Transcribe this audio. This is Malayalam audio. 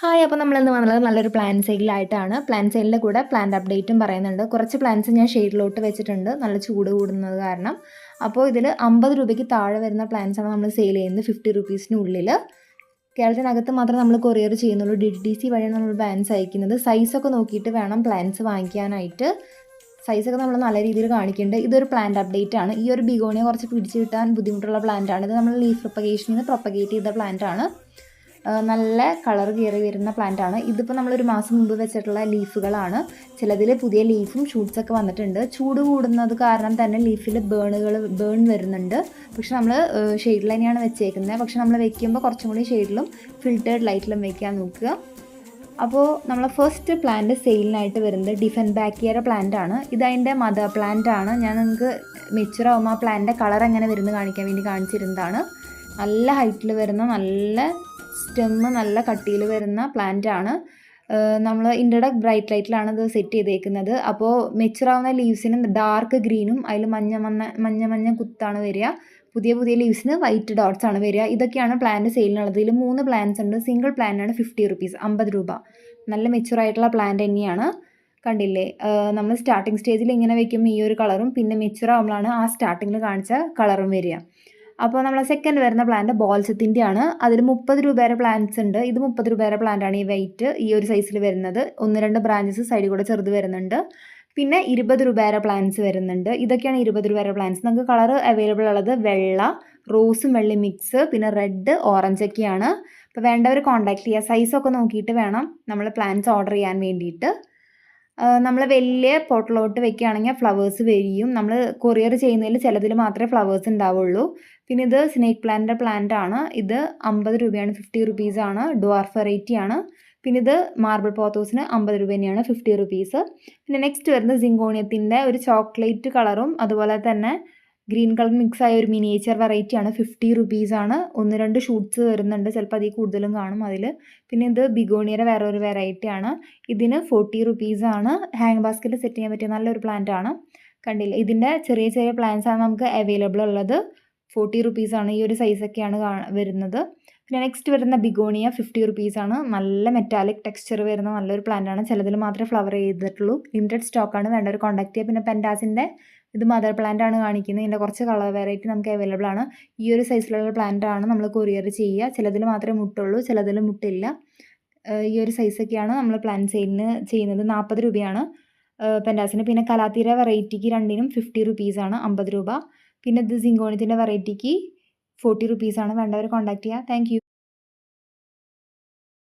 ഹായ്. അപ്പോൾ നമ്മളിന്ന് വന്നത് നല്ലൊരു പ്ലാൻ സെയിലായിട്ടാണ്. പ്ലാൻ സെയിലിൻ്റെ കൂടെ പ്ലാന്റ് അപ്ഡേറ്റും പറയുന്നുണ്ട്. കുറച്ച് പ്ലാന്റ്സ് ഞാൻ ഷെയ്ഡിലോട്ട് വെച്ചിട്ടുണ്ട്, നല്ല ചൂട് കൂടുന്നത് കാരണം. അപ്പോൾ ഇതിൽ 50 രൂപയ്ക്ക് താഴെ വരുന്ന പ്ലാന്റ്സാണ് നമ്മൾ സെയിൽ ചെയ്യുന്നത്, 50 റുപ്പീസിനുള്ളിൽ. കേരളത്തിനകത്ത് മാത്രമേ നമ്മൾ കൊറിയർ ചെയ്യുന്നുള്ളൂ. DTDC വഴിയാണ് നമ്മൾ പ്ലാന്റ്സ് അയക്കുന്നത്. സൈസൊക്കെ നോക്കിയിട്ട് വേണം പ്ലാന്റ്സ് വാങ്ങിക്കാനായിട്ട്. സൈസൊക്കെ നമ്മൾ നല്ല രീതിയിൽ കാണിക്കുന്നുണ്ട്. ഇതൊരു പ്ലാന്റ് അപ്ഡേറ്റ് ആണ്. ഈ ഒരു ബിഗോണിയ കുറച്ച് പിടിച്ച് കിട്ടാൻ ബുദ്ധിമുട്ടുള്ള പ്ലാന്റ് ആണ്. ഇത് നമ്മൾ ലീഫ് പ്രൊപ്പഗേഷനിൽ നിന്ന് പ്രൊപ്പഗേറ്റ് ചെയ്ത പ്ലാന്റ് ആണ്. നല്ല കളർ കയറി വരുന്ന പ്ലാന്റ് ആണ്. ഇതിപ്പോൾ നമ്മളൊരു മാസം മുമ്പ് വെച്ചിട്ടുള്ള ലീഫുകളാണ്. ചിലതിൽ പുതിയ ലീഫും ഷൂട്ട്സൊക്കെ വന്നിട്ടുണ്ട്. ചൂട് കൂടുന്നത് കാരണം തന്നെ ലീഫിൽ ബേൺ വരുന്നുണ്ട്. പക്ഷെ നമ്മൾ ഷെയ്ഡിൽ തന്നെയാണ് വെച്ചേക്കുന്നത്. പക്ഷെ നമ്മൾ വെക്കുമ്പോൾ കുറച്ചും കൂടി ഷെയ്ഡിലും ഫിൽറ്റേർഡ് ലൈറ്റിലും വെക്കാൻ നോക്കുക. അപ്പോൾ നമ്മൾ ഫസ്റ്റ് പ്ലാന്റ് സെയിലിനായിട്ട് വരുന്നത് ഡിഫൻബാക്കിയറ പ്ലാന്റ് ആണ്. ഇതതിൻ്റെ മദർ പ്ലാന്റ് ആണ്. ഞാൻ നിങ്ങൾക്ക് മെച്ചുർ ആകുമ്പോൾ ആ പ്ലാന്റിൻ്റെ കളർ എങ്ങനെ വരുന്നത് കാണിക്കാൻ വേണ്ടി കാണിച്ചിരുന്നതാണ്. നല്ല ഹൈറ്റിൽ വരുന്ന, നല്ല സ്റ്റെമ്മ് നല്ല കട്ടിയിൽ വരുന്ന പ്ലാന്റ് ആണ്. നമ്മൾ ഇൻഡയുടെ ബ്രൈറ്റ് ലൈറ്റിലാണ് ഇത് സെറ്റ് ചെയ്തേക്കുന്നത്. അപ്പോൾ മെച്ചുറാവുന്ന ലീവ്സിന് ഡാർക്ക് ഗ്രീനും അതിൽ മഞ്ഞ കുത്താണ് വരിക. പുതിയ ലീവ്സിന് വൈറ്റ് ഡോട്ട്സ് ആണ് വരിക. ഇതൊക്കെയാണ് പ്ലാന്റ് സെയിലിനുള്ളത്. ഇതിൽ 3 പ്ലാന്റ്സ് ഉണ്ട്. സിംഗിൾ പ്ലാന്റാണ് 50 റുപ്പീസ്, 50 രൂപ. നല്ല മെച്ചുറായിട്ടുള്ള പ്ലാന്റ് തന്നെയാണ്. കണ്ടില്ലേ, നമ്മൾ സ്റ്റാർട്ടിങ് സ്റ്റേജിൽ ഇങ്ങനെ വെക്കുമ്പോൾ ഈ ഒരു കളറും പിന്നെ മെച്ചുറാകുമ്പോഴാണ് ആ സ്റ്റാർട്ടിങ്ങിൽ കാണിച്ച കളറും വരിക. അപ്പോൾ നമ്മൾ സെക്കൻഡ് വരുന്ന പ്ലാന്റ് ബോൾസത്തിൻ്റെ ആണ്. അതിൽ 30 രൂപയുടെ പ്ലാന്റ്സ് ഉണ്ട്. ഇത് 30 രൂപയുടെ പ്ലാന്റ് ആണ്. ഈ വെയിറ്റ് ഈ ഒരു സൈസിൽ വരുന്നത്. 1-2 ബ്രാഞ്ചസ് സൈഡിൽ കൂടെ ചെറുത് വരുന്നുണ്ട്. പിന്നെ 20 രൂപയുടെ പ്ലാന്റ്സ് വരുന്നുണ്ട്. ഇതൊക്കെയാണ് 20 രൂപയുടെ പ്ലാന്റ്സ്. നമുക്ക് കളർ അവൈലബിൾ ഉള്ളത് വെള്ള, റോസും വെള്ളി മിക്സ്, പിന്നെ റെഡ്, ഓറഞ്ച് ഒക്കെയാണ്. അപ്പോൾ വേണ്ടവർ കോൺടാക്ട് ചെയ്യുക. സൈസൊക്കെ നോക്കിയിട്ട് വേണം നമ്മൾ പ്ലാന്റ്സ് ഓർഡർ ചെയ്യാൻ വേണ്ടിയിട്ട്. നമ്മൾ വലിയ പോട്ടിലോട്ട് വെക്കുകയാണെങ്കിൽ ഫ്ലവേഴ്സ് വരികയും നമ്മൾ കൊറിയർ ചെയ്യുന്നതിൽ ചിലതിൽ മാത്രമേ ഫ്ലവേഴ്സ് ഉണ്ടാവുള്ളൂ. പിന്നെ ഇത് സ്നേക്ക് പ്ലാന്റിൻ്റെ പ്ലാന്റ് ആണ്. ഇത് 50 രൂപയാണ്, 50 റുപ്പീസാണ്. ഡ്വാർഫ് വെറൈറ്റി ആണ്. പിന്നെ ഇത് മാർബിൾ പോത്തോസിന് 50 രൂപ തന്നെയാണ്, 50 റുപ്പീസ്. പിന്നെ നെക്സ്റ്റ് വരുന്നത് സിങ്കോണിയത്തിൻ്റെ ഒരു ചോക്ലേറ്റ് കളറും അതുപോലെ തന്നെ ഗ്രീൻ കളർ മിക്സ് ആയ ഒരു മിനിയേച്ചർ വെറൈറ്റി ആണ്. 50 റുപ്പീസാണ്. 1-2 ഷൂട്ട്സ് വരുന്നുണ്ട്, ചിലപ്പോൾ അതിൽ കൂടുതലും കാണും അതിൽ. പിന്നെ ഇത് ബിഗോണിയയുടെ വേറെ ഒരു വെറൈറ്റി ആണ്. ഇതിന് 40 റുപ്പീസാണ്. ഹാങ് ബാസ്ക്കറ്റ് സെറ്റ് ചെയ്യാൻ പറ്റിയ നല്ലൊരു പ്ലാന്റ് ആണ്. കണ്ടില്ല, ഇതിൻ്റെ ചെറിയ ചെറിയ പ്ലാന്റ്സ് ആണ് നമുക്ക് അവൈലബിൾ ഉള്ളത്. 40 റുപ്പീസാണ്. ഈ ഒരു സൈസൊക്കെയാണ് വരുന്നത്. പിന്നെ നെക്സ്റ്റ് വരുന്ന ബിഗോണിയ 50 റുപ്പീസാണ്. നല്ല മെറ്റാലിക് ടെക്സ്ചർ വരുന്ന നല്ലൊരു പ്ലാന്റ് ആണ്. ചിലതിൽ മാത്രമേ ഫ്ലവർ ചെയ്തിട്ടുള്ളൂ. ലിമിറ്റഡ് സ്റ്റോക്കാണ്, വേണ്ടവർ കോൺടാക്ട് ചെയ്യുക. പിന്നെ പെൻഡാസിൻ്റെ ഇത് മദർ പ്ലാന്റ് ആണ് കാണിക്കുന്നത്. ഇതിൻ്റെ കുറച്ച് കളർ വെറൈറ്റി നമുക്ക് അവൈലബിൾ ആണ്. ഈ ഒരു സൈസിലുള്ള പ്ലാന്റ് ആണ് നമ്മൾ കൊറിയർ ചെയ്യുക. ചിലതിൽ മാത്രമേ മുട്ടുള്ളൂ, ചിലതിൽ മുട്ടില്ല. ഈ ഒരു സൈസൊക്കെയാണ് നമ്മൾ പ്ലാന്റ് സെയിലിന് ചെയ്യുന്നത്. 40 രൂപയാണ് പെൻഡാസിന്. പിന്നെ കലാത്തീര വെറൈറ്റിക്ക് രണ്ടിനും 50 റുപ്പീസാണ്, 50 രൂപ. പിന്നെ ഇത് സിങ്കോണിയത്തിൻ്റെ വെറൈറ്റിക്ക് 40 റുപ്പീസാണ്. വേണ്ടവർ കോൺടാക്ട് ചെയ്യുക. Thank you.